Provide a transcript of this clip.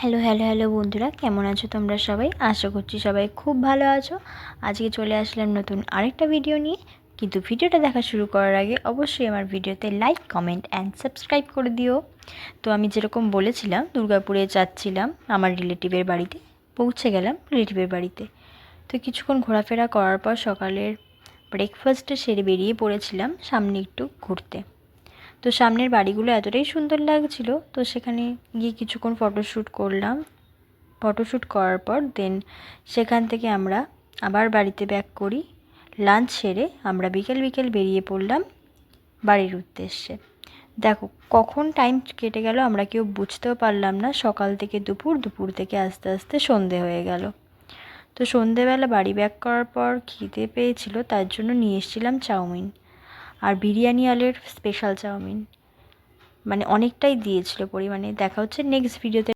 Hello hello hello বন্ধুরা, কেমন আছো তোমরা সবাই? আশা করছি সবাই খুব ভালো আছো। আজকে চলে আসলাম নতুন আরেকটা ভিডিও নিয়ে। কিন্তু ভিডিওটা দেখা শুরু করার আগে অবশ্যই আমার ভিডিওতে লাইক, কমেন্ট অ্যান্ড সাবস্ক্রাইব করে দিও। তো আমি যেরকম বলেছিলাম দুর্গাপুরে যাচ্ছিলাম আমার রিলেটিভের বাড়িতে, পৌঁছে গেলাম রিলেটিভের বাড়িতে। তো কিছুক্ষণ ঘোরাফেরা করার পর সকালের ব্রেকফাস্টটা সেরে বেরিয়ে পড়েছিলাম সামনে একটু ঘুরতে। তো সামনের বাড়িগুলো এতটাই সুন্দর লাগছিল, তো সেখানে গিয়ে কিছুক্ষণ ফটোশ্যুট করলাম। ফটোশ্যুট করার পর দেন সেখান থেকে আমরা আবার বাড়িতে ব্যাক করি। লাঞ্চ সেরে আমরা বিকেল বিকেল বেরিয়ে পড়লাম বাড়ির উদ্দেশ্যে। দেখো কখন টাইম কেটে গেল আমরা কেউ বুঝতেও পারলাম না। সকাল থেকে দুপুর, দুপুর থেকে আস্তে আস্তে সন্ধে হয়ে গেল। তো সন্ধেবেলা বাড়ি ব্যাক করার পর খিদে পেয়েছিল, তার জন্য নিয়ে এসেছিলাম চাউমিন আর বিরিয়ানি আলের স্পেশাল চাউমিন, মানে অনেকটাই দিয়েছিল পরিমাণে। দেখা হচ্ছে নেক্সট ভিডিওতে।